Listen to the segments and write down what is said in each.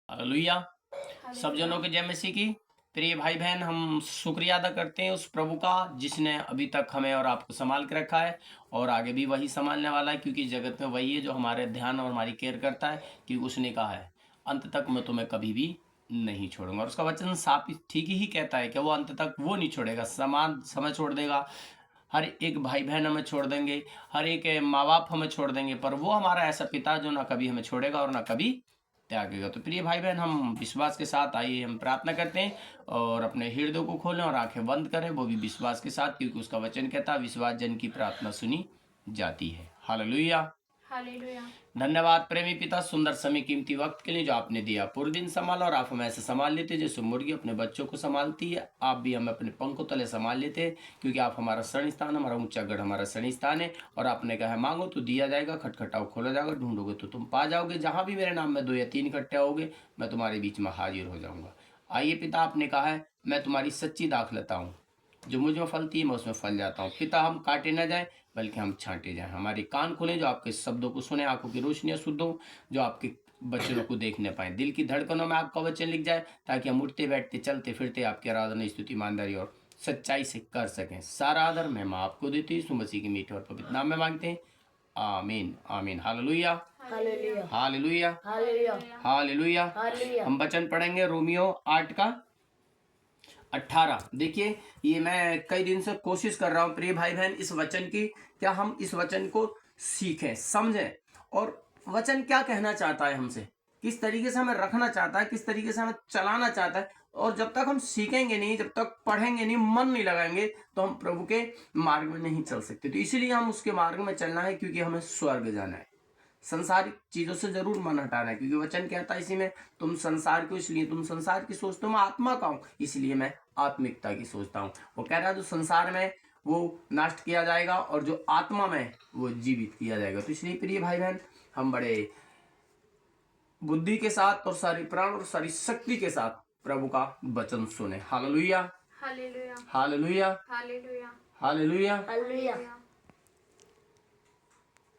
Hallelujah. सब जनों के जय मसीह की। प्रिय भाई बहन, हम शुक्रिया अदा करते हैं उस प्रभु का जिसने अभी तक हमें और आपको संभाल के रखा है और आगे भी वही संभालने वाला है, क्योंकि जगत में वही है जो हमारे ध्यान और हमारी केयर करता है। क्योंकि उसने कहा है अंत तक मैं तुम्हें कभी भी नहीं छोड़ूंगा, और उसका वचन साफ ठीक ही कहता है कि वो अंत तक वो नहीं छोड़ेगा। समान समय छोड़ देगा, हर एक भाई बहन हमें छोड़ देंगे, हर एक माँ बाप हमें छोड़ देंगे, पर वो हमारा ऐसा पिता जो ना कभी हमें छोड़ेगा और ना कभी त्यागेगा। तो प्रिय भाई बहन, हम विश्वास के साथ आइए हम प्रार्थना करते हैं और अपने हृदय को खोलें और आंखें बंद करें, वो भी विश्वास के साथ, क्योंकि उसका वचन कहता है विश्वास जन की प्रार्थना सुनी जाती है। हालेलुया। हालेलुया। धन्यवाद प्रेमी पिता, सुंदर समय कीमती वक्त के लिए जो आपने दिया। पूरे दिन संभाला और आप हमें ऐसे संभाल लेते जैसे मुर्गी अपने बच्चों को संभालती है। आप भी हमें अपने पंखों तले संभाल लेते हैं, क्योंकि आप हमारा शरण स्थान, हमारा ऊंचा गढ़, हमारा शरण स्थान है। और आपने कहा है मांगो तो दिया जाएगा, खटखटाओ खोला जाएगा, ढूंढोगे तो तुम पा जाओगे। जहां भी मेरे नाम में 2 या 3 इकट्ठे होगे, मैं तुम्हारे बीच में हाजिर हो जाऊंगा। आइए पिता, आपने कहा है मैं तुम्हारी सच्ची दाखलता हूँ, जो मुझ में फलती है मैं उसमें फल जाता हूँ। पिता, हम काटे न जाए बल्कि हम छांटे जाएं। हमारे कान खुलें जो आपके शब्दों को सुने, आंखों की रोशनियां शुद्ध हो जो आपके वचनों को देखने पाए, दिल की धड़कनों में आपका वचन लिख जाए, ताकि हम उठते बैठते चलते फिरते आपकी आराधना स्तुति ईमानदारी और सच्चाई से कर सकें। सारा आदर महिमा आपको देते यीशु मसीह के मीठे और पवित्र नाम में मांगते हैं, आमीन आमीन। Hallelujah hallelujah. Hallelujah hallelujah. Hallelujah. Hallelujah. हम वचन पढ़ेंगे रोमियो 8 का 18। देखिए, ये मैं कई दिन से कोशिश कर रहा हूँ प्रिय भाई बहन इस वचन की, क्या हम इस वचन को सीखें, समझें, और वचन क्या कहना चाहता है हमसे, किस तरीके से हमें रखना चाहता है, किस तरीके से हमें चलाना चाहता है। और जब तक हम सीखेंगे नहीं, जब तक पढ़ेंगे नहीं, मन नहीं लगाएंगे, तो हम प्रभु के मार्ग में नहीं चल सकते। तो इसीलिए हम उसके मार्ग में चलना है, क्योंकि हमें स्वर्ग जाना है। संसारिक चीजों से जरूर मन हटाना है, क्योंकि वचन कहता है इसी में, तुम संसार को इसलिए तुम संसार की सोचते हो, मैं आत्मा का हूं इसलिए मैं आत्मिकता की सोचता हूँ। वो कह रहा है जो संसार में वो नष्ट किया जाएगा और जो आत्मा में वो जीवित किया जाएगा। तो इसलिए प्रिय भाई बहन, हम बड़े बुद्धि के साथ और सारी प्राण और सारी शक्ति के साथ प्रभु का वचन सुने। Hallelujah hallelujah. Hallelujah hallelujah. Hallelujah. Hallelujah.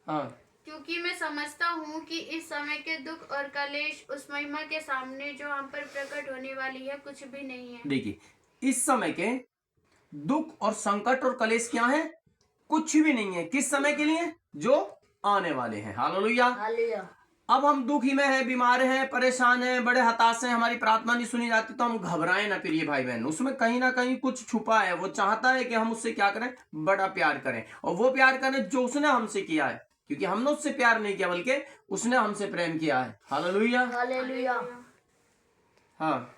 हाँ, क्योंकि मैं समझता हूँ कि इस समय के दुख और कलेश उस महिमा के सामने जो हम पर प्रकट होने वाली है कुछ भी नहीं है। देखिए, इस समय के दुख और संकट और कलेश क्या है? कुछ भी नहीं है। किस समय के लिए? जो आने वाले हैं। हालेलुया। हालेलुया। अब हम दुखी में हैं, बीमार हैं, परेशान हैं, बड़े हताश हैं, हमारी प्रार्थना नहीं सुनी जाती, तो हम घबराएं ना प्रिय भाई बहन। उसमें कहीं ना कहीं कुछ छुपा है। वो चाहता है कि हम उससे क्या करें? बड़ा प्यार करें, और वो प्यार करें जो उसने हमसे किया है, क्योंकि हमने उससे प्यार नहीं किया बल्कि उसने हमसे प्रेम किया है। हालेलुया। हालेलुया। हाँ,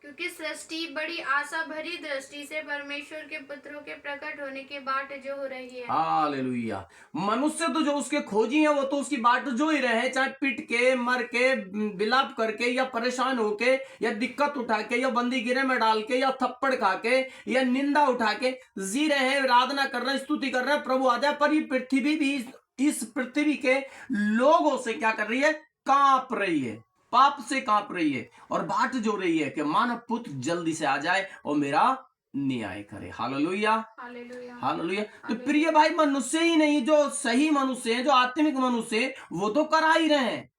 क्योंकि सृष्टि बड़ी आशा भरी दृष्टि से परमेश्वर के पुत्रों के प्रकट होने की बाट जो हो रही है। हालेलुया। मनुष्य तो जो उसके खोजी हैं वो तो उसकी बाट जो ही रहे, चाहे पिट के, मर के, विलाप करके, या परेशान होके, या दिक्कत उठा के, या बंदी गिरे में डाल के, या थप्पड़ खा के, या निंदा उठा के जी रहे हैं, आराधना कर रहे हैं, स्तुति कर रहे हैं, प्रभु आ जाए। पर ये पृथ्वी भी इस पृथ्वी के लोगों से क्या कर रही है? कांप रही है, पाप से कांप रही है, और बाट जो रही है कि मानव पुत्र जल्दी से आ जाए और मेरा न्याय करे। Hallelujah hallelujah. हालेलुया। तो प्रिय भाई, मनुष्य ही नहीं, जो सही मनुष्य हैं, जो आत्मिक मनुष्य हैं, वो तो करा ही रहे हैं,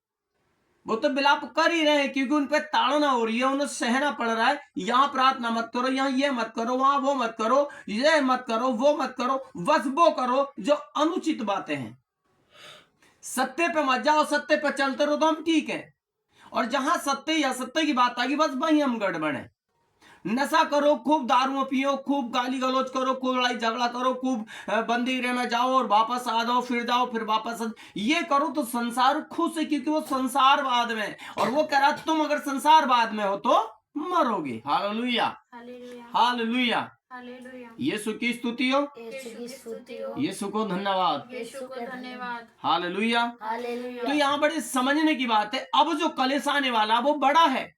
वो तो विलाप कर ही रहे हैं, क्योंकि उन पे ताड़ना हो रही है, उन्हें सहना पड़ रहा है। यहाँ प्रार्थना मत करो, यहाँ ये मत करो, वहां वो मत करो, ये मत करो, वो मत करो, बस वो करो जो अनुचित बातें हैं। सत्य पे मत जाओ, सत्य पे चलते रहो तो हम ठीक है, और जहां सत्य या सत्य की बात आ गई, बस वही हम गड़बड़ है। नशा करो, खूब दारू पियो, खूब गाली गलौज करो, खूब लड़ाई झगड़ा करो, खूब बंदीगृह में जाओ और वापस आ जाओ, फिर जाओ, फिर वापस ये करो तो संसार खुश है, क्योंकि वो संसारवाद में, और वो कह रहा तुम अगर संसारवाद में हो तो मरोगे। Hallelujah hallelujah. Hallelujah. Hallelujah. Yeshu की स्तुति हो, यीशु की स्तुति हो, यीशु को धन्यवाद, यीशु को धन्यवाद। हालेलुया। हालेलुया। तो यहाँ बड़े समझने की बात है, अब जो कलेश आने वाला वो बड़ा है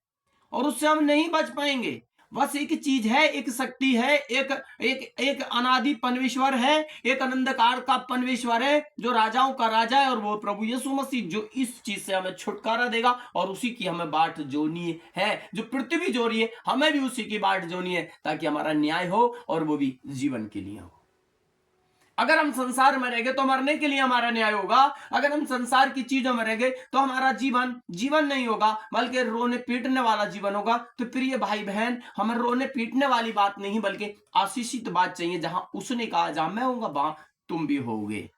और उससे हम नहीं बच पाएंगे। बस एक चीज है, एक शक्ति है, एक एक एक अनादि परमेश्वर है, एक अनंतकार का परमेश्वर है, जो राजाओं का राजा है, और वो प्रभु यीशु मसीह, जो इस चीज से हमें छुटकारा देगा, और उसी की हमें बाट जोनी है। जो पृथ्वी जो रही है, हमें भी उसी की बाट जोनी है, ताकि हमारा न्याय हो और वो भी जीवन के लिए हो। अगर हम संसार में रहेंगे तो मरने के लिए हमारा न्याय होगा। अगर हम संसार की चीजों में रहेंगे तो हमारा जीवन नहीं होगा, बल्कि रोने पीटने वाला जीवन होगा। तो प्रिय भाई बहन, हमें रोने पीटने वाली बात नहीं, बल्कि आशीषित बात चाहिए, जहां उसने कहा जहां मैं होऊंगा वहां तुम भी होगे।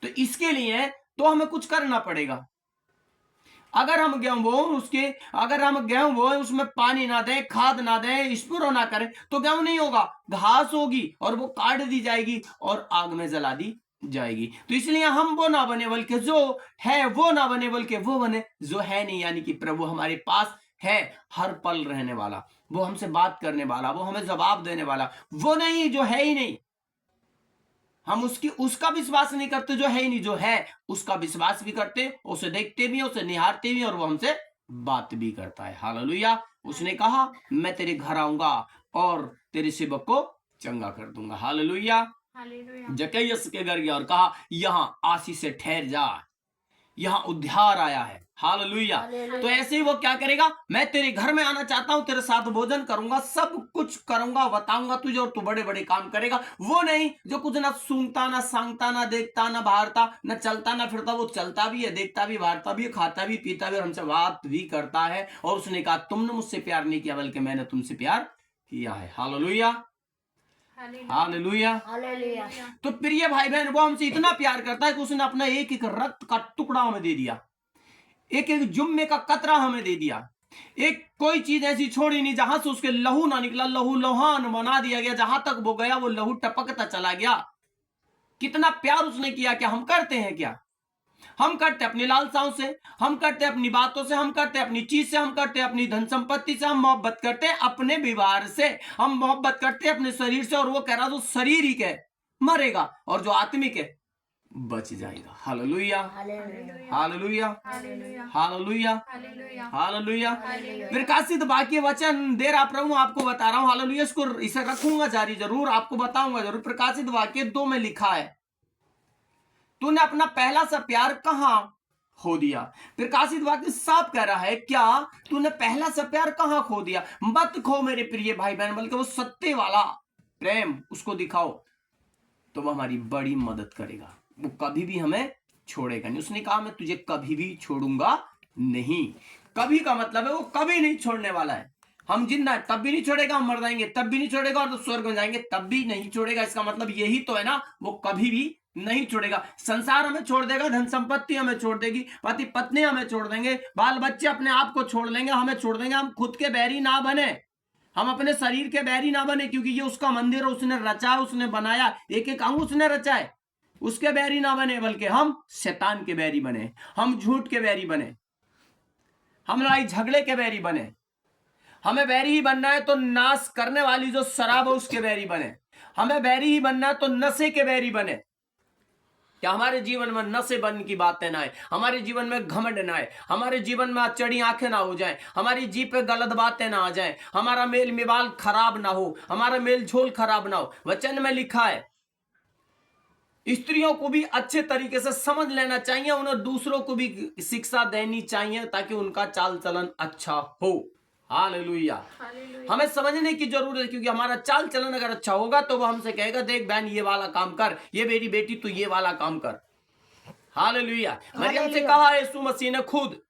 तो इसके लिए तो हमें कुछ करना पड़ेगा। अगर हम गेहूं बोए उसमें पानी ना दें, खाद ना दें, स्प्रो ना करें, तो गेहूं नहीं होगा, घास होगी और वो काट दी जाएगी और आग में जला दी जाएगी। तो इसलिए हम वो ना बने, बल्कि जो है वो ना बने, बल्कि वो बने जो है नहीं, यानी कि प्रभु हमारे पास है, हर पल रहने वाला, वो हमसे बात करने वाला, वो हमें जवाब देने वाला, वो नहीं जो है ही नहीं। हम उसका विश्वास नहीं करते जो है ही नहीं, जो है उसका विश्वास भी करते, उसे देखते भी, उसे निहारते भी, और वो हमसे बात भी करता है। हालेलुया। उसने कहा मैं तेरे घर आऊंगा और तेरे सेवक को चंगा कर दूंगा। हालेलुया। हालेलुया। जक्कैयस के घर गया और कहा यहां आशीष से ठहर जा, यहां उद्धार आया है। हालेलुया। तो ऐसे ही वो क्या करेगा, मैं तेरे घर में आना चाहता हूं, तेरे साथ भोजन करूंगा, सब कुछ करूंगा, बताऊंगा तुझे, और तू बड़े बड़े काम करेगा। वो नहीं जो कुछ ना सूंघता, ना सांगता, ना देखता, ना बाहरता, ना चलता, ना फिरता। वो चलता भी है, देखता भी, बाहरता भी, खाता भी, पीता भी, और हमसे बात भी करता है। और उसने कहा तुमने मुझसे प्यार नहीं किया, बल्कि मैंने तुमसे प्यार किया है। हालेलुया। हालेलुया। हालेलुया। तो प्रिय भाई बहन, वो हमसे इतना प्यार करता है कि उसने अपना एक एक रक्त का टुकड़ा हमें दे दिया, एक एक जुम्मे का कतरा हमें दे दिया। एक कोई चीज ऐसी छोड़ी नहीं जहां से उसके लहू ना निकला, लहू लोहान बना दिया गया, जहां तक वो गया वो लहू टपकता चला गया। कितना प्यार उसने किया। क्या हम करते हैं? क्या हम करते अपनी लालसाओं से, हम करते अपनी बातों से, हम करते अपनी चीज से, हम करते अपनी धन संपत्ति से, हम मोहब्बत करते अपने व्यवहार से, हम मोहब्बत करते अपने शरीर से। और वो कह रहा जो शरीर ही के मरेगा और जो आत्मिक है बच जाएगा। हालेलुया। हालेलुया। हालेलुया। हालेलुया। प्रकाशित वाक्य वचन दे रहा प्रभु, आपको बता रहा हूं। हालेलुया। इसे रखूंगा जारी, जरूर आपको बताऊंगा जरूर। प्रकाशित वाक्य 2 में लिखा है, तूने अपना पहला सा प्यार कहां खो दिया। प्रकाशित वाक्य साफ कह रहा है, क्या तूने पहला सा प्यार कहां खो दिया? मत खो मेरे प्रिय भाई बहन, बल्कि वो सत्य वाला प्रेम उसको दिखाओ, तो वो हमारी बड़ी मदद करेगा। वो कभी भी हमें छोड़ेगा नहीं। उसने कहा मैं तुझे कभी भी छोड़ूंगा नहीं। कभी का मतलब है वो कभी नहीं छोड़ने वाला है। हम जिंदा है तब भी नहीं छोड़ेगा, हम मर जाएंगे तब भी नहीं छोड़ेगा, और तो स्वर्ग में जाएंगे तब भी नहीं छोड़ेगा। इसका मतलब यही तो है ना, वो कभी भी नहीं छोड़ेगा। संसार हमें छोड़ देगा, धन संपत्ति हमें छोड़ देगी, पति पत्नी हमें छोड़ देंगे, बाल बच्चे अपने आप को छोड़ लेंगे, हमें छोड़ देंगे। हम खुद के बैरी ना बने, हम अपने शरीर के बैरी ना बने, क्योंकि ये उसका मंदिर है, उसने रचा, उसने बनाया, एक एक अंग उसने रचा है। उसके बैरी ना बने, बल्कि हम शैतान के बैरी बने, हम झूठ के बैरी बने, हम लड़ाई झगड़े के बैरी बने। हमें बैरी ही बनना है तो नाश करने वाली जो शराब है उसके बैरी बने। हमें बैरी ही बनना है तो नशे के बैरी बने। क्या हमारे जीवन में नशे बन की बातें ना आए, हमारे जीवन में घमंड ना आए, हमारे जीवन में चढ़ी आंखें ना हो जाएं, हमारी जीभ पे गलत बातें ना आ जाएं, हमारा मेल मिलाल खराब ना हो, हमारा मेल झोल खराब ना हो। वचन में लिखा है स्त्रियों को भी अच्छे तरीके से समझ लेना चाहिए, उन्हें दूसरों को भी शिक्षा देनी चाहिए, ताकि उनका चाल चलन अच्छा हो। हालेलुया। हमें समझने की जरूरत है, क्योंकि हमारा चाल चलन अगर अच्छा होगा तो वो हमसे कहेगा देख बहन ये वाला काम कर, ये मेरी बेटी तू ये वाला काम कर। हालेलुया। मरियम से कहा यीशु मसीह ने खुद,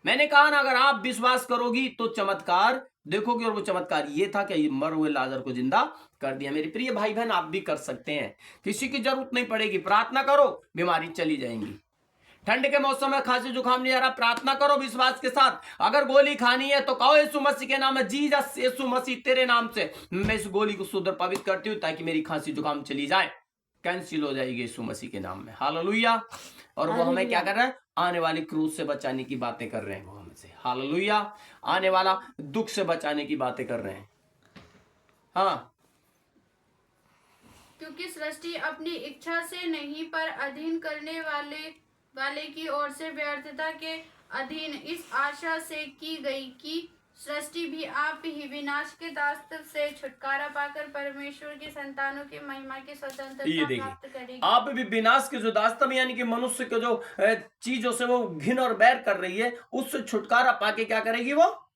मैंने कहा ना अगर आप विश्वास करोगी तो चमत्कार देखोगे। और वो चमत्कार ये था कि मर हुए लाजर को जिंदा कर दिया। मेरे प्रिय भाई बहन, आप भी कर सकते हैं, किसी की जरूरत नहीं पड़ेगी। प्रार्थना करो, बीमारी चली जाएंगी। ठंड के मौसम में खांसी जुकाम नहीं आ रहा, प्रार्थना करो विश्वास के साथ। अगर गोली खानी है तो कहो यीशु मसीह के नाम में, जीसस यीशु मसीह तेरे नाम से मैं इस गोली को शुद्ध पवित्र करती हूँ, ताकि मेरी खांसी जुकाम चली जाए, कैंसिल हो जाएगी यीशु मसीह के नाम में। हालेलुया। और वो हमें क्या कर रहा है? आने वाली क्रूस से बचाने की बातें कर रहे हैं वो हमसे। हालेलुया। आने वाला दुख से बचाने की बातें कर रहे हैं। हाँ, क्योंकि सृष्टि अपनी इच्छा से नहीं पर अधीन करने वाले की ओर से व्यर्थता के अधीन इस आशा से की गई कि सृष्टि भी आप ही विनाश के दास्तान से छुटकारा पाकर परमेश्वर की संतानों की महिमा की ये स्वतंत्रता देखिए, प्राप्त करेगी। आप भी विनाश के जो दास्तान यानी कि मनुष्य के जो चीजों से वो घिन और बैर कर रही है, उससे छुटकारा पाके क्या करेगी? वो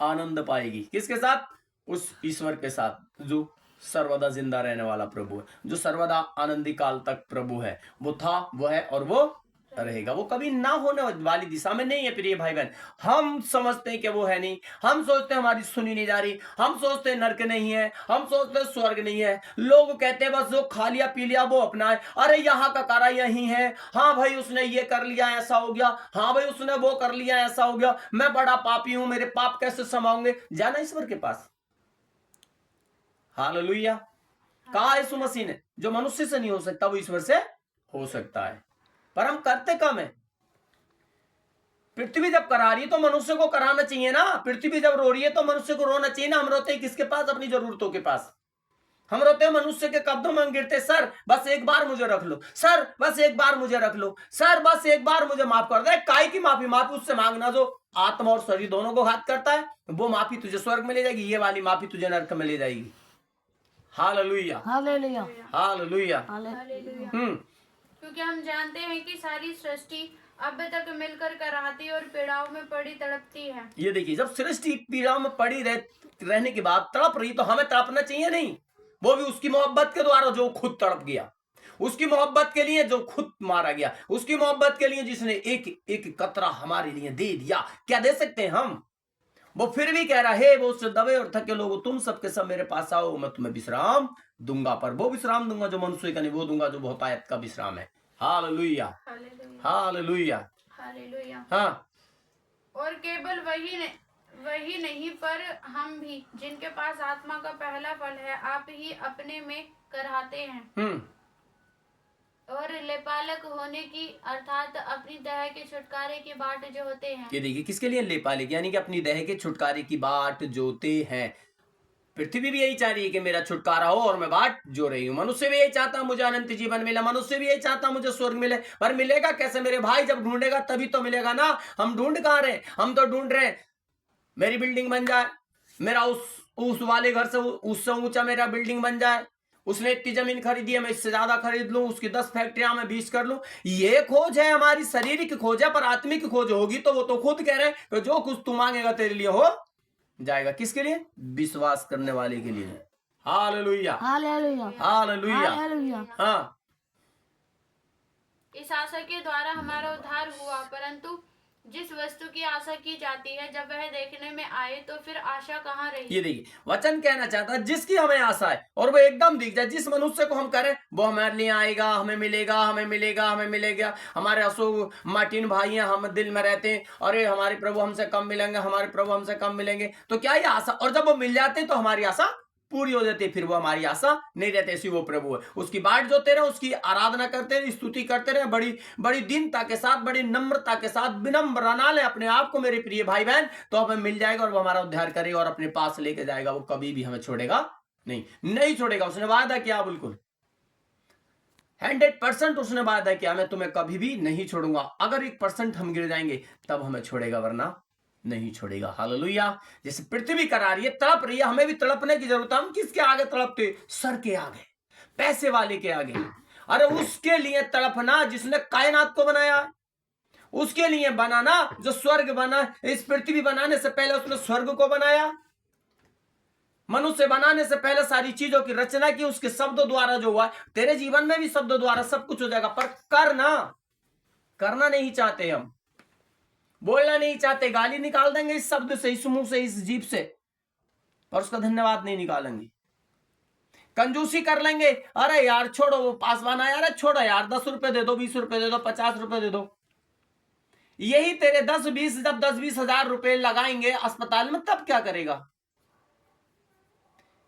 आनंद पाएगी। किसके साथ? उस ईश्वर के साथ जो सर्वदा जिंदा रहने वाला प्रभु है, जो सर्वदा आनंदी काल तक प्रभु है। वो था, वो है और वो रहेगा। वो कभी ना होने वाली दिशा में नहीं है प्रिय भाई बहन। हम समझते हैं कि वो है नहीं, हम सोचते हैं हमारी सुनी नहीं जा रही, हम सोचते हैं नरक नहीं है, हम सोचते हैं स्वर्ग नहीं है। लोग कहते हैं बस जो खा लिया पी लिया वो अपना है। अरे यहाँ का कारा यही है, हाँ भाई उसने ये कर लिया ऐसा हो गया, हाँ भाई उसने वो कर लिया ऐसा हो गया, मैं बड़ा पापी हूं, मेरे पाप कैसे समाऊंगे। जाना ईश्वर के पास। हालेलुया। कहा यीशु मसीह ने, जो मनुष्य से नहीं हो सकता वो ईश्वर से हो सकता है, पर हम करते कम है। पृथ्वी जब करा रही है तो मनुष्य को कराना चाहिए ना। पृथ्वी जब रो रही है तो मनुष्य को रोना चाहिए ना। हम रोते हैं किसके पास? अपनी जरूरतों के पास। हम रोते हैं मनुष्य के कब्जों में, हम गिरते, सर बस एक बार मुझे रख लो, सर बस एक बार मुझे रख लो, सर बस एक बार मुझे माफ कर दे। काय की माफी? माफी उससे मांगना जो आत्मा और शरीर दोनों को घात करता है। वो माफी तुझे स्वर्ग में ले जाएगी, ये वाली माफी तुझे नरक में ले जाएगी। Hallelujah, hallelujah, hallelujah. हालेलुया। क्योंकि हम जानते हैं कि सारी सृष्टि अब तक मिलकर कराहती और पीड़ाओं में पड़ी तड़पती है। ये देखिए, जब सृष्टि पीड़ाओं में पड़ी रहने के बाद तड़प रही, तो हमें तड़पना चाहिए नहीं? वो भी उसकी मोहब्बत के द्वारा जो खुद तड़प गया, उसकी मोहब्बत के लिए जो खुद मारा गया, उसकी मोहब्बत के लिए जिसने एक एक कतरा हमारे लिए दे दिया। क्या दे सकते हैं हम? वो फिर भी कह रहा है, वो उससे दबे और थके लोगों तुम सबके सब मेरे पास आओ, मैं तुम्हें विश्राम दूंगा। पर वो विश्राम दूंगा जो मनुष्य का नहीं, वो दूंगा जो बहुतायत का विश्राम है। Hallelujah, hallelujah, hallelujah. हाँ। और केवल वही नहीं पर हम भी, जिनके पास आत्मा का पहला फल है, आप ही अपने में कराहते हैं और लेपालक होने की, अर्थात अपनी देह के छुटकारे की बाट जो होते हैं। ये देखिए, किसके लिए लेपालक? यानी कि अपनी देह के छुटकारे की बाट जोते हैं। पृथ्वी भी यही चाह रही है कि मेरा छुटकारा हो और मैं बाट जो रही हूं। मनुष्य भी यही चाहता है मुझे अनंत जीवन मिले, मनुष्य भी यही चाहता है मुझे स्वर्ग मिले। पर मिलेगा कैसे मेरे भाई? जब ढूंढेगा तभी तो मिलेगा ना। हम ढूंढ कहां रहे? हम तो ढूंढ रहे हैं मेरी बिल्डिंग बन जाए, मेरा उस वाले घर से उससे ऊंचा मेरा बिल्डिंग बन जाए, उसने इतनी जमीन खरीदी है मैं इससे ज्यादा खरीद लूं, उसकी 10 फैक्ट्रियां मैं 20 कर लूं। ये खोज है, हमारी शारीरिक खोज है। पर आत्मिक खोज होगी तो वो तो खुद कह रहे हैं कि जो कुछ तू मांगेगा तेरे लिए हो जाएगा। किसके लिए? विश्वास करने वाले के लिए। Hallelujah, hallelujah, hallelujah, hallelujah. हाँ। इस आशा के द्वारा हमारा उद्धार हुआ, परंतु जिस वस्तु की आशा की जाती है जब वह देखने में आए तो फिर आशा कहाँ रही। ये देखिए, वचन कहना चाहता है जिसकी हमें आशा है और वो एकदम दिख जाए, जिस मनुष्य को हम करें वो हमारे लिए आएगा, हमें मिलेगा, हमें मिलेगा, हमें मिलेगा। हमारे अशोक मार्टिन भाई हैं, हम दिल में रहते हैं, अरे हमारे प्रभु हमसे कम मिलेंगे, हमारे प्रभु हमसे कम मिलेंगे। तो क्या ये आशा? और जब वो मिल जाते हैं तो हमारी आशा पूरी हो जाती है। फिर वो हमारी आशा नहीं रहती, ऐसी वो प्रभु है। उसकी बाट जोते रहे, उसकी आराधना करते रहे, स्तुति करते रहे, बड़ी बड़ी दीनता के साथ, बड़ी नम्रता के साथ, विनम्र बना ले अपने आप को मेरे प्रिय भाई बहन, तो हमें मिल जाएगा और वो हमारा उद्धार करेगा और अपने पास लेके जाएगा। वो कभी भी हमें छोड़ेगा नहीं, नहीं छोड़ेगा। उसने वादा किया, बिल्कुल 100% उसने वादा किया, मैं तुम्हें कभी भी नहीं छोड़ूंगा। अगर 1% हम गिर जाएंगे तब हमें छोड़ेगा, वरना नहीं छोड़ेगा। हालेलुया। जैसे पृथ्वी करा रही है, तड़प रही है, हमें भी तड़पने की जरूरत है। हम किसके आगे तड़पते? सर के आगे, पैसे वाले के आगे। अरे उसके लिए तड़पना जिसने कायनात को बनाया, उसके लिए बनाना जो स्वर्ग बना। इस पृथ्वी बनाने से पहले उसने स्वर्ग को बनाया। मनुष्य बनाने से पहले सारी चीजों की रचना की, उसके शब्दों द्वारा जो हुआ। तेरे जीवन में भी शब्दों द्वारा सब कुछ हो जाएगा, पर करना नहीं चाहते हम, बोलना नहीं चाहते, गाली निकाल देंगे इस शब्द से, इस मुंह से, इस जीभ से, पर उसका धन्यवाद नहीं निकालेंगे। कंजूसी कर लेंगे, अरे यार छोड़ो वो पासवान आया, अरे छोड़ो यार 10 रुपए दे दो, 20 रुपए दे दो, 50 रुपए दे दो। यही तेरे 10-20 जब 10-20 हजार रुपए लगाएंगे अस्पताल में, तब क्या करेगा?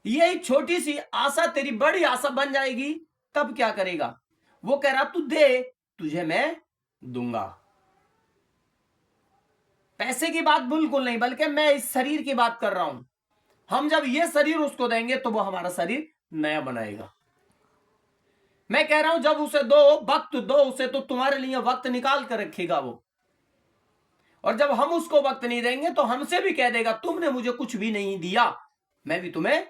यही छोटी सी आशा तेरी बड़ी आशा बन जाएगी, तब क्या करेगा? वो कह रहा तू दे, तुझे मैं दूंगा। पैसे की बात बिल्कुल नहीं, बल्कि मैं इस शरीर की बात कर रहा हूं। हम जब ये शरीर उसको देंगे तो वो हमारा शरीर नया बनाएगा। मैं कह रहा हूं जब उसे दो, वक्त दो उसे, तो तुम्हारे लिए वक्त निकाल कर रखेगा वो। और जब हम उसको वक्त नहीं देंगे तो हमसे भी कह देगा तुमने मुझे कुछ भी नहीं दिया, मैं भी तुम्हें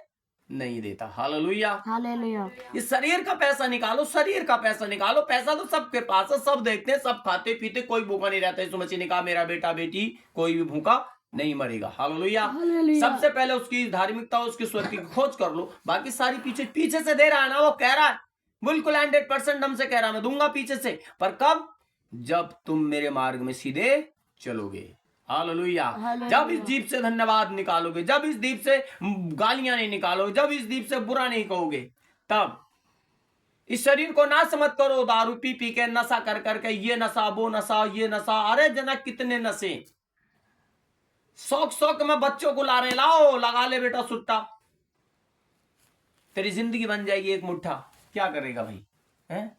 नहीं देता। Hallelujah, hallelujah. इस शरीर का पैसा निकालो, शरीर का पैसा निकालो। पैसा तो सबके पास है, सब देखते हैं, सब खाते पीते, कोई भूखा नहीं रहता। यीशु मसीह ने कहा मेरा बेटा बेटी कोई भी भूखा नहीं मरेगा। हालेलुया। हालेलुया। सबसे पहले उसकी धार्मिकता, उसकी स्वर्ग की खोज कर लो, बाकी सारी पीछे पीछे से दे रहा है ना, वो कह रहा है बिल्कुल 100% हमसे कह रहा है, मैं दूंगा पीछे से, पर कब? जब तुम मेरे मार्ग में सीधे चलोगे। हालेलुया। हालेलुया। जब इस दीप से धन्यवाद निकालोगे, जब इस दीप से गालियां नहीं निकालोगे, जब इस दीप से बुरा नहीं कहोगे, तब इस शरीर को नाश मत करो दारू पी पी के, नशा कर करके, ये नशा वो नशा ये नशा, अरे जना कितने नशे, शौक शौक में बच्चों को ला रहे, लाओ लगा ले बेटा सुट्टा, तेरी जिंदगी बन जाएगी एक मुट्ठा। क्या करेगा भाई? हैं?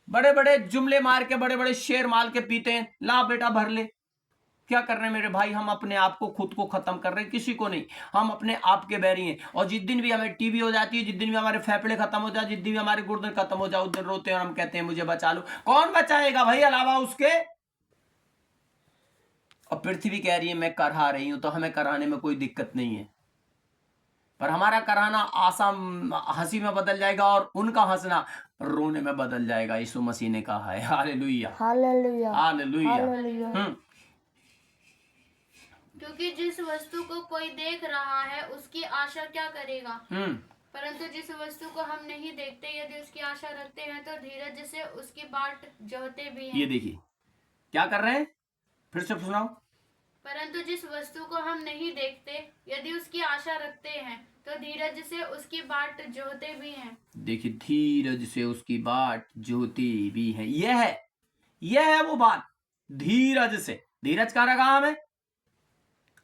बड़े बड़े जुमले मार के, बड़े बड़े शेर माल के पीते हैं, ला बेटा भर ले। क्या कर रहे हैं मेरे भाई? हम अपने आप को, खुद को खत्म कर रहे हैं, किसी को नहीं। हम अपने आप के बैरी हैं। और जिस दिन भी हमें टीबी हो जाती है, जिस दिन भी हमारे फेफड़े खत्म हो जाए, जिस दिन भी हमारे गुर्दे खत्म हो जाए, उस दिन रोते हैं और हम कहते हैं मुझे बचा लो। कौन बचाएगा भाई अलावा उसके? और पृथ्वी कह रही है मैं करहा रही हूं, तो हमें कराने में कोई दिक्कत नहीं है, पर हमारा कराना आशा हंसी में बदल जाएगा और उनका हंसना रोने में बदल जाएगा। यीशु मसीह ने कहा है। Hallelujah, hallelujah. हालेलुया। हालेलुया। क्योंकि जिस वस्तु को कोई देख रहा है उसकी आशा क्या करेगा, परंतु जिस वस्तु को हम नहीं देखते यदि उसकी आशा रखते हैं तो धीरज से उसकी बाट जोहते भी हैं। ये देखिए क्या कर रहे हैं, फिर से सुनाओ। परंतु जिस वस्तु को हम नहीं देखते यदि उसकी आशा रखते हैं तो धीरज से उसकी बाट जोहते भी हैं। देखिए, धीरज से उसकी बाट जोहती भी है। यह है वो बात, धीरज से। धीरज का रखा हमें।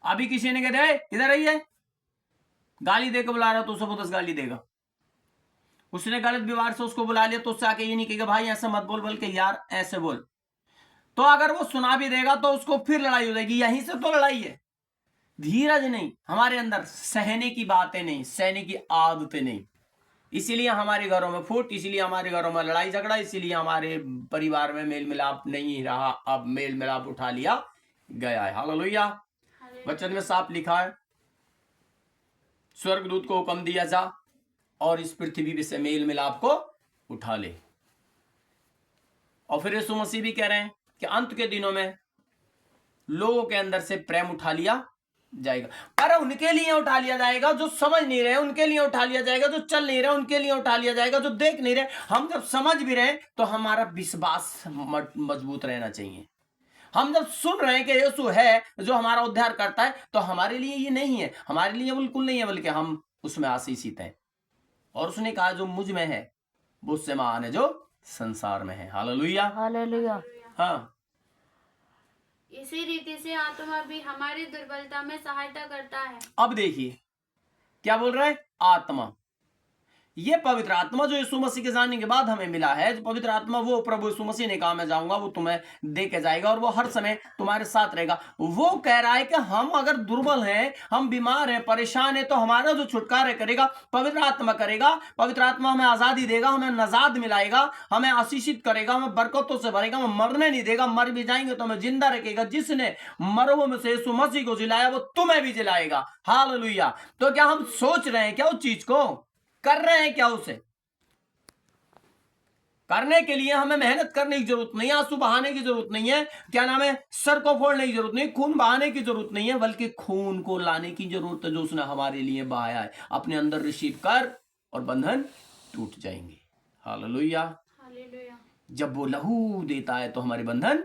अभी किसी ने कहते इधर आइए, गाली देकर बुला रहा तो उसे वो 10 गाली देगा। उसने गलत व्यवहार से उसको बुला लिया तो उससे आके ये नहीं कहेगा भाई ऐसे मत बोल, बल्कि यार ऐसे बोल। तो अगर वो सुना भी देगा तो उसको फिर लड़ाई हो जाएगी। यहीं से तो लड़ाई है। धीरज नहीं, हमारे अंदर सहने की बातें नहीं, सहने की आदतें नहीं। इसीलिए हमारे घरों में फूट, इसीलिए हमारे घरों में लड़ाई झगड़ा, इसीलिए हमारे परिवार में मेल मिलाप नहीं रहा, अब मेल मिलाप उठा लिया गया है। हालेलुया। वचन में साफ लिखा है, स्वर्गदूत को हुक्म दिया जा और इस पृथ्वी से मेल मिलाप को उठा ले। और फिर यीशु मसीह भी कह रहे हैं कि अंत के दिनों में लोगों के अंदर से प्रेम उठा लिया जाएगा, पर उनके लिए उठा लिया जाएगा जो समझ नहीं रहे, उनके लिए उठा लिया जाएगा जो चल नहीं रहे, उनके लिए उठा लिया जाएगा जो देख नहीं रहे। हम जब समझ भी रहे तो हमारा विश्वास मजबूत रहना चाहिए। हम जब सुन रहे हैं कि यीशु है जो हमारा उद्धार करता है, तो हमारे लिए ये नहीं है, हमारे लिए बिल्कुल नहीं है, बल्कि हम उसमें आशीषित हैं। और उसने कहा जो मुझ में है वो उससे महान है जो संसार में है। Hallelujah, hallelujah. हाँ। इसी रीति से आत्मा भी हमारी दुर्बलता में सहायता करता है। अब देखिए क्या बोल रहा है, आत्मा। ये पवित्र आत्मा जो यीशु मसीह के जानने के बाद हमें मिला है, जो पवित्र आत्मा वो प्रभु यीशु मसीह ने कहा मैं जाऊंगा, वो तुम्हें दे के जाएगा और वो हर समय तुम्हारे साथ रहेगा। वो कह रहा है कि हम अगर दुर्बल हैं, हम बीमार हैं, परेशान हैं, तो हमारा जो छुटकारा करेगा पवित्र आत्मा करेगा। पवित्र आत्मा हमें आजादी देगा, हमें नजात मिलाएगा, हमें आशीषित करेगा, हमें बरकतों से भरेगा, हमें मरने नहीं देगा। मर भी जाएंगे तो हमें जिंदा रखेगा। जिसने मरवों में से यीशु मसीह को जिलाया वो तुम्हें भी जिलाएगा। हालेलुया। तो क्या हम सोच रहे हैं क्या उस चीज को, कर रहे हैं क्या? उसे करने के लिए हमें मेहनत करने की जरूरत नहीं है, आंसू बहाने की जरूरत नहीं है, क्या नाम है, सर को फोड़ने की जरूरत नहीं, खून बहाने की जरूरत नहीं है, बल्कि खून को लाने की जरूरत है जो उसने हमारे लिए बहाया है। अपने अंदर रिसीव कर और बंधन टूट जाएंगे। हालेलुया। हालेलुया। जब वो लहू देता है तो हमारे बंधन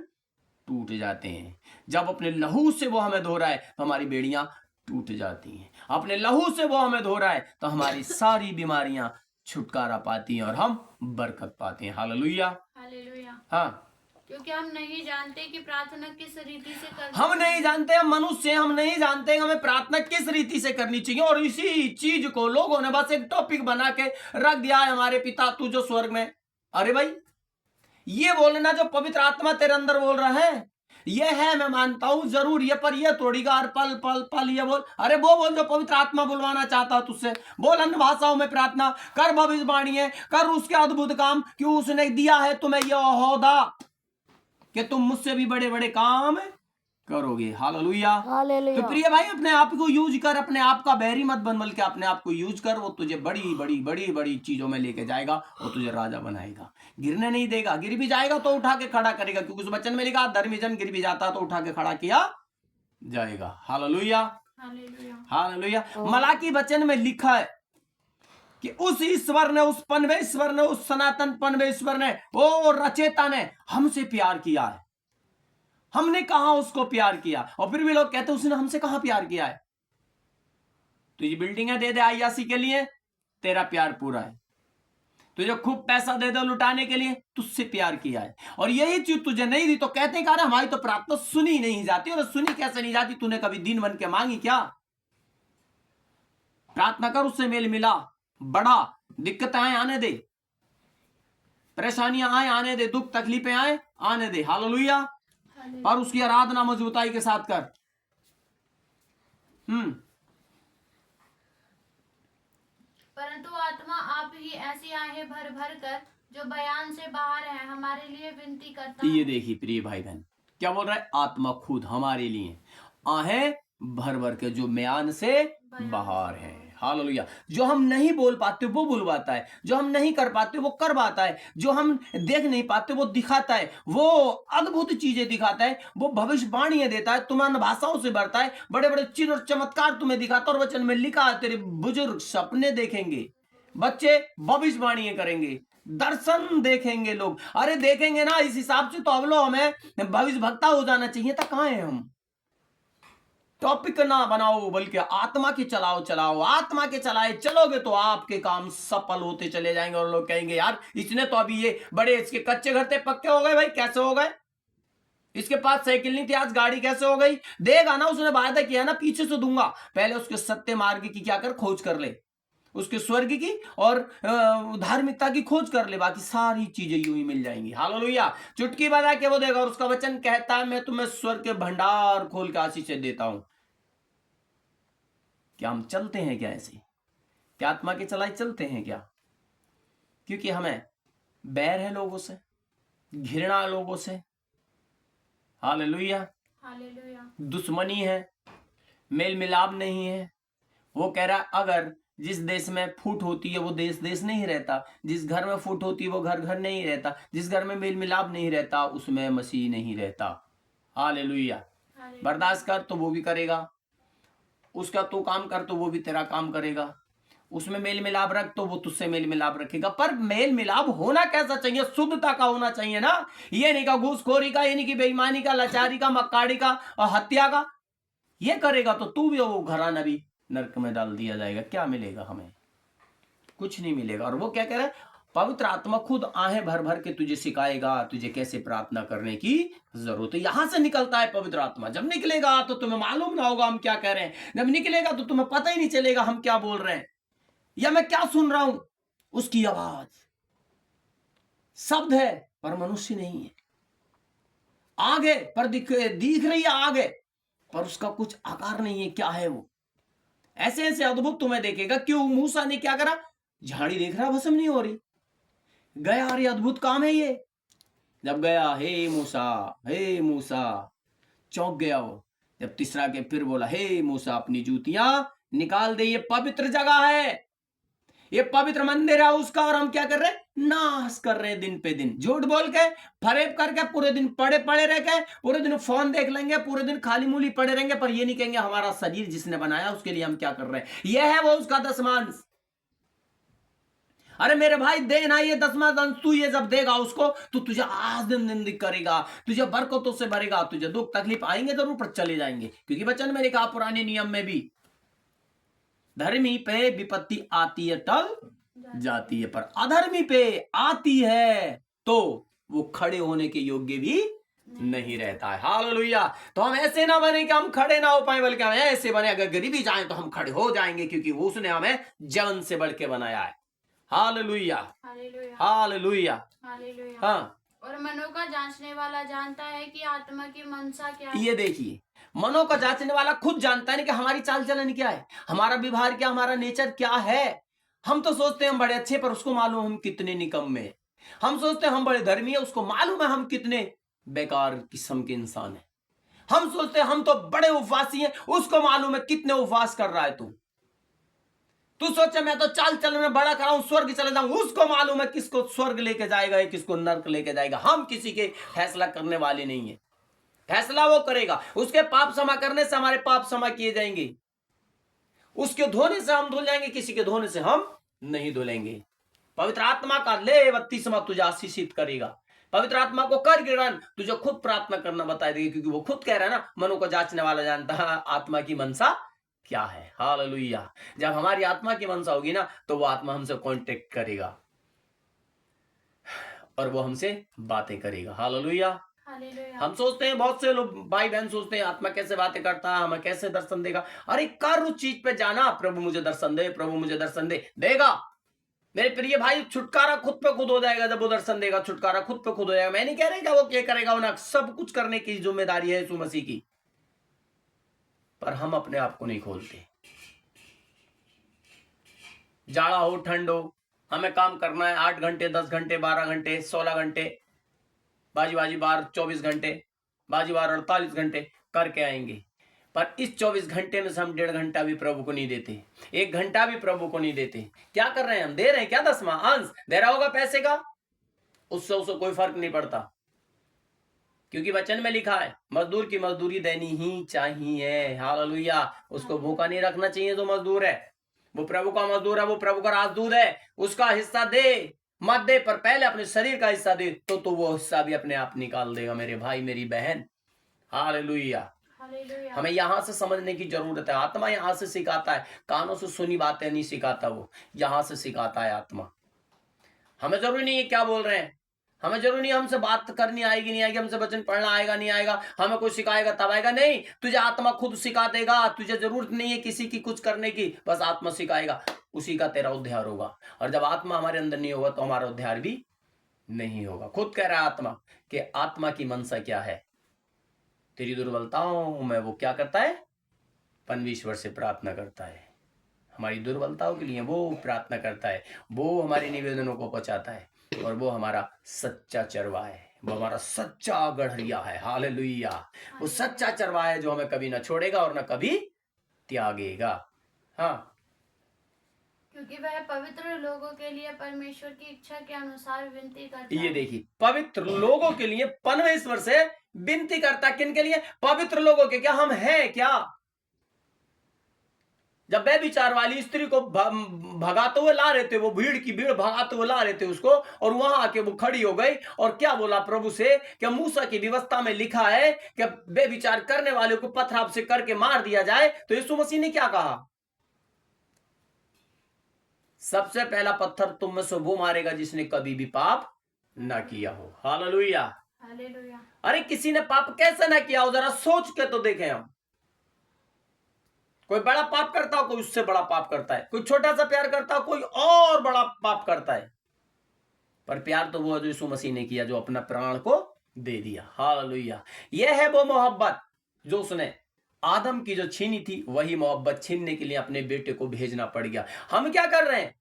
टूट जाते हैं। जब अपने लहू से वो हमें धो रहा है तो हमारी बेड़ियां टूट जाती हैं। अपने लहू से वो हमें धो रहा है तो हमारी सारी बीमारियां छुटकारा पाती हैं और हम बरकत पाते हैं। Hallelujah, hallelujah. हाँ। क्योंकि हम नहीं जानते कि प्रार्थना किस रीति से करनी हम नहीं जानते, हम मनुष्य, हम नहीं जानते हमें प्रार्थना किस रीति से करनी चाहिए। और इसी चीज को लोगों ने बस एक टॉपिक बना के रख दिया है, हमारे पिता तू जो स्वर्ग में। अरे भाई, ये बोलना जो पवित्र आत्मा तेरे अंदर बोल रहा है ये है, मैं मानता हूं जरूर ये, पर ये थोड़ी का पल पल पल ये बोल। अरे वो बोल जो पवित्र आत्मा बुलवाना चाहता है तुझसे। बोल अन्य भाषाओं में प्रार्थना कर, भविष्यवाणी है कर, उसके अद्भुत काम, क्यों उसने दिया है तुम्हें यह ओहदा कि तुम मुझसे भी बड़े बड़े काम करोगे। हालेलुया। हालेलुया। तो प्रिय भाई, अपने आप को यूज कर, अपने आप का बैरी मत बन, बल्कि अपने आप को यूज कर। वो तुझे बड़ी बड़ी बड़ी बड़ी चीजों में लेके जाएगा और तुझे राजा बनाएगा। गिरने नहीं देगा, गिर भी जाएगा तो उठा के खड़ा करेगा, क्योंकि उस वचन में लिखा धर्मी जन गिर भी जाता तो उठा के खड़ा किया जाएगा। Hallelujah, hallelujah. हालेलुया। मलाकी वचन में लिखा है कि उस ईश्वर ने, उस परमेश्वर ने, उस सनातन परमेश्वर ने, वो रचेता ने हमसे प्यार किया है। हमने कहा उसको प्यार किया, और फिर भी लोग कहते हैं उसने हमसे कहां प्यार किया है। तुझे बिल्डिंगें दे दे आईआसी के लिए, तेरा प्यार पूरा है। तुझे खूब पैसा दे दो लुटाने के लिए, तुझसे प्यार किया है। और यही चीज तुझे नहीं दी तो कहते हैं कि हमारी तो प्रार्थना सुनी नहीं जाती। और सुनी कैसे नहीं जाती? तूने कभी दिन बन के मांगी क्या? प्रार्थना कर, उससे मेल मिला, बड़ा, दिक्कतें आए आने दे, परेशानियां आए आने दे, दुख तकलीफें आए आने दे। हालेलुया। और उसकी आराधना मजबूताई के साथ कर। परंतु आत्मा आप ही ऐसी आहें भर भर कर जो बयान से बाहर है हमारे लिए विनती करता ये है। देखिए प्रिय भाई बहन, क्या बोल रहा है? आत्मा खुद हमारे लिए आहें भर भर के जो बयान से बाहर है। हालेलुया। जो हम नहीं बोल पाते वो बुलवाता है, जो हम नहीं कर पाते वो करवाता है, जो हम देख नहीं पाते वो दिखाता है, वो अद्भुत चीजें दिखाता है, वो भविष्यवाणियां देता है, तुम्हारी भाषाओं से भरता है, बड़े बड़े चिन्ह और चमत्कार तुम्हें दिखाता है। और वचन में लिखा है तेरे बुजुर्ग सपने देखेंगे, बच्चे भविष्यवाणियां करेंगे, दर्शन देखेंगे लोग। अरे देखेंगे ना, इस हिसाब से तो अब लोग हमें भविष्य वक्ता हो जाना चाहिए था। कहां है हम? टॉपिक ना बनाओ, बल्कि आत्मा के चलाओ, आत्मा के चलाए चलोगे तो आपके काम सफल होते चले जाएंगे। और लोग कहेंगे यार इसने तो अभी ये बड़े, इसके कच्चे घर थे पक्के हो गए। भाई कैसे हो गए? इसके पास साइकिल नहीं थी, आज गाड़ी कैसे हो गई? देगा ना, उसने वादा किया ना पीछे से दूंगा। पहले उसके सत्य मार्ग की क्या कर, खोज कर ले, उसके स्वर्ग की और धार्मिकता की खोज कर ले, बाकी सारी चीजें यूं ही मिल जाएंगी। हालेलुया। चुटकी बजा के वो देगा। और उसका वचन कहता है मैं तुम्हें स्वर्ग के भंडार खोल के आशीष देता हूं। क्या हम चलते हैं क्या ऐसे? क्या आत्मा के चलाए चलते हैं क्या? क्योंकि हमें बैर है लोगों से, घृणा लोगों से। हालेलुया। हालेलुया। दुश्मनी है, मेल मिलाप नहीं है। वो कह रहा अगर जिस देश में फूट होती है वो देश देश नहीं रहता, जिस घर में फूट होती है वो घर घर नहीं रहता, जिस घर में मेल मिलाप नहीं रहता उसमें मसीह नहीं रहता। हालेलुया। बर्दाश्त कर तो वो भी करेगा, उसका तू काम कर तो वो भी तेरा काम करेगा, उसमें मेल मिलाप रख तो वो तुझसे मेल मिलाप रखेगा। पर मेल मिलाप होना कैसा चाहिए? शुद्धता का होना चाहिए ना। ये नहीं का घूसखोरी का, ये नहीं कि बेईमानी का, लाचारी का, मक्कारी का और हत्या का। ये करेगा तो तू भी वो घराना भी नरक में डाल दिया जाएगा। क्या मिलेगा हमें? कुछ नहीं मिलेगा। और वो क्या कह रहा है? पवित्र आत्मा खुद आहें भर भर के तुझे सिखाएगा तुझे कैसे प्रार्थना करने की जरूरत है। यहां से निकलता है पवित्र आत्मा। जब निकलेगा तो तुम्हें मालूम ना होगा हम क्या कह रहे हैं, जब निकलेगा तो तुम्हें पता ही नहीं चलेगा हम क्या बोल रहे हैं या मैं क्या सुन रहा हूं। उसकी आवाज शब्द है पर मनुष्य नहीं है, आगे पर दिख रही है आगे, पर उसका कुछ आकार नहीं है। क्या है वो? ऐसे ऐसे अद्भुत तुम्हें देखेगा। क्यों? मूसा ने क्या करा? झाड़ी देख रहा भस्म नहीं हो रही, गया, अरे अद्भुत काम है ये। जब गया हे मूसा, चौंक गया वो। जब तीसरा के फिर बोला हे मूसा अपनी जूतियां निकाल दे, ये पवित्र जगह है, ये पवित्र मंदिर है उसका। और हम क्या कर रहे हैं? नाश कर रहे हैं दिन पे दिन, झूठ बोल के, फरेब करके, पूरे दिन पड़े रह के, पूरे दिन फोन देख लेंगे, पूरे दिन खाली मूली पड़े रहेंगे, पर ये नहीं कहेंगे हमारा शरीर जिसने बनाया उसके लिए हम क्या कर रहे हैं। यह है वो उसका दशमांश। अरे मेरे भाई देना ये दशमांश, तू ये जब देगा उसको तो तुझे आज दिन करेगा, तुझे बरकतों से भरेगा। तुझे दुख तकलीफ आएंगे जरूर पर चले जाएंगे, क्योंकि वचन में लिखा पुराने नियम में भी धर्मी पे विपत्ति आती है टल जाती है, पर अधर्मी पे आती है तो वो खड़े होने के योग्य भी नहीं रहता है। हालेलुया। तो हम ऐसे ना बने कि हम खड़े ना हो पाए, बल्कि हम ऐसे बने अगर गरीबी जाए तो हम खड़े हो जाएंगे, क्योंकि उसने हमें जन से बढ़ के बनाया है। Hallelujah, hallelujah, hallelujah. हाँ। और मनो का जांचने वाला जानता है कि आत्मा की मनसा क्या है। ये देखिए, मनो का जांचने वाला खुद जानता है कि हमारी चाल चलन क्या है, हमारा व्यवहार क्या, हमारा नेचर क्या है। हम तो सोचते हैं हम बड़े अच्छे, पर उसको मालूम हम कितने निकम्मे। हम सोचते हैं हम बड़े धर्मी है, उसको मालूम है हम कितने बेकार किस्म के इंसान हैं। हम सोचते हैं हम तो बड़े उपवासी हैं, उसको मालूम है कितने उपवास कर रहा है तू सोचे मैं तो चाल चलन में बड़ा कराऊं, स्वर्ग चले जाऊं, उसको मालूम है किसको स्वर्ग लेके जाएगा, किसको नर्क लेके जाएगा। हम किसी के फैसला करने वाले नहीं है। फैसला वो करेगा। उसके पाप क्षमा करने से हमारे पाप क्षमा किए जाएंगे, उसके धोने से हम धुल जाएंगे, किसी के धोने से हम नहीं धुलेंगे। पवित्र आत्मा का ले बत्तीसवां तुझे आशीषित करेगा। पवित्र आत्मा को कर ग्रहण, तुझे खुद प्रार्थना करना बता देगी, क्योंकि वो खुद कह रहा है ना, मनो को जांचने वाला जानता है आत्मा की मनसा क्या है। हालेलुया। जब हमारी आत्मा की मनसा होगी ना, तो वो आत्मा हमसे कांटेक्ट करेगा और वो हमसे बातें करेगा। हालेलुया। हम सोचते हैं, बहुत से लोग भाई बहन सोचते हैं आत्मा कैसे बातें करता है, हमें कैसे दर्शन देगा। अरे कर उस चीज पे जाना, प्रभु मुझे दर्शन दे, प्रभु मुझे दर्शन दे, देगा। मेरे प्रिय भाई, छुटकारा खुद पे खुद हो जाएगा। जब वो दर्शन देगा, छुटकारा खुद पे खुद हो जाएगा। मैं नहीं कह रहा वो क्या करेगा ना, सब कुछ करने की जिम्मेदारी है यीशु मसीह की, पर हम अपने आप को नहीं खोलते। जाड़ा हो ठंड हो, हमें काम करना है 8 घंटे 10 घंटे 12 घंटे 16 घंटे, बाजी बार 24 घंटे, बाजी बार 48 घंटे करके आएंगे। पर इस 24 घंटे में से हम 1.5 घंटा भी प्रभु को नहीं देते, 1 घंटा भी प्रभु को नहीं देते। क्या कर रहे हैं हम? दे रहे हैं क्या 10वां अंश? दे रहा होगा पैसे का, उससे उसे कोई फर्क नहीं पड़ता, क्योंकि वचन में लिखा है मजदूर की मजदूरी देनी ही चाहिए। हालेलुया। उसको भूखा नहीं रखना चाहिए जो मजदूर है। वो प्रभु का मजदूर है, वो प्रभु का राजदूत है। उसका हिस्सा दे मत दे, पर पहले अपने शरीर का हिस्सा दे, तो वो हिस्सा भी अपने आप निकाल देगा मेरे भाई मेरी बहन। हालेलुया। हमें यहां से समझने की जरूरत है। आत्मा यहां से सिखाता है, कानों से सुनी बातें नहीं सिखाता, वो यहां से सिखाता है आत्मा। हमें जरूरी नहीं है क्या बोल रहे हैं, हमें जरूरी नहीं हमसे बात करनी आएगी नहीं आएगी, हमसे वचन पढ़ना आएगा नहीं आएगा, हमें कोई सिखाएगा तब आएगा। नहीं, तुझे आत्मा खुद सिखा देगा। तुझे जरूरत नहीं है किसी की कुछ करने की, बस आत्मा सिखाएगा, उसी का तेरा उद्धार होगा। और जब आत्मा हमारे अंदर नहीं होगा तो हमारा उद्धार भी नहीं होगा। खुद कह रहा है आत्मा कि आत्मा की मनसा क्या है, तेरी दुर्बलताओं में वो क्या करता है? परमेश्वर से प्रार्थना करता है। हमारी दुर्बलताओं के लिए वो प्रार्थना करता है, वो हमारे निवेदनों को पहुंचाता है, और वो हमारा सच्चा चरवाहा है, वो हमारा सच्चा गड़हरिया है। हालेलुया। वो सच्चा चरवाहा है जो हमें कभी ना छोड़ेगा और ना कभी त्यागेगा। हाँ, क्योंकि वह पवित्र लोगों के लिए परमेश्वर की इच्छा के अनुसार विनती करता है। ये देखिए, पवित्र लोगों के लिए परमेश्वर से विनती करता। किन के लिए? पवित्र लोगों के। क्या हम हैं क्या? जब व्यभिचार वाली स्त्री को भगाते हुए ला रहे थे, वो भीड़ की भीड़ भगाते हुए ला रहे थे उसको, और वहां आके वो खड़ी हो गई और क्या बोला प्रभु से? क्या मूसा की व्यवस्था में लिखा है कि व्यभिचार करने वाले को पथराव से करके मार दिया जाए? तो यीशु मसीह ने क्या कहा? सबसे पहला पत्थर तुम में से वो मारेगा जिसने कभी भी पाप ना किया हो। हालेलुया। हालेलुया। अरे किसी ने पाप कैसे ना किया हो, जरा सोच के तो देखें हम। कोई बड़ा पाप करता हो, कोई उससे बड़ा पाप करता है, कोई छोटा सा प्यार करता हो, कोई और बड़ा पाप करता है, पर प्यार तो वो है जो यीशु मसीह ने किया, जो अपना प्राण को दे दिया। हालेलुया। यह है वो मोहब्बत जो उसने आदम की जो छीनी थी, वही मोहब्बत छीनने के लिए अपने बेटे को भेजना पड़ गया। हम क्या कर रहे हैं?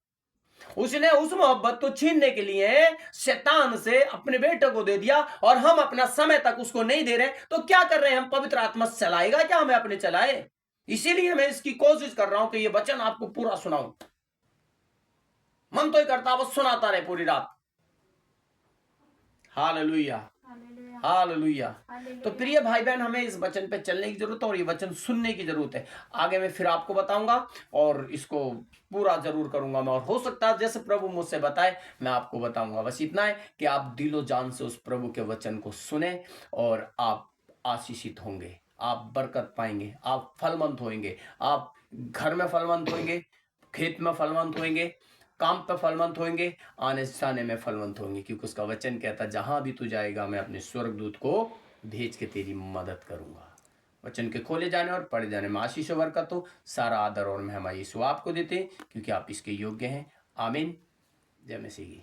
उसने उस मोहब्बत को छीनने के लिए शैतान से अपने बेटे को दे दिया, और हम अपना समय तक उसको नहीं दे रहे। तो क्या कर रहे हैं हम? पवित्र आत्मा चलाएगा क्या हमें अपने? चलाए। इसीलिए मैं इसकी कोशिश कर रहा हूं कि ये वचन आपको पूरा सुनाऊं। मन तो ही करता बस सुनाता रहे पूरी रात। हालेलुया। हालेलुया। तो प्रिय भाई बहन, हमें इस वचन पे चलने की जरूरत है और ये वचन सुनने की जरूरत है। आगे मैं फिर आपको बताऊंगा और इसको पूरा जरूर करूंगा मैं, और हो सकता है जैसे प्रभु मुझसे बताए मैं आपको बताऊंगा। बस इतना है कि आप दिलो जान से उस प्रभु के वचन को सुने और आप आशीषित होंगे, आप बरकत पाएंगे, आप फलवंत होंगे, आप घर में फलवंत होंगे, खेत में फलवंत होंगे, काम पे फलवंत होंगे, आने जाने में फलवंत होंगे, क्योंकि उसका वचन कहता है जहां भी तू जाएगा मैं अपने स्वर्गदूत को भेज के तेरी मदद करूंगा। वचन के खोले जाने और पढ़े जाने में आशीष और बरकत हो। सारा आदर और महिमा यीशु आपको देते हैं, क्योंकि आप इसके योग्य हैं। आमीन। जय मसीह की।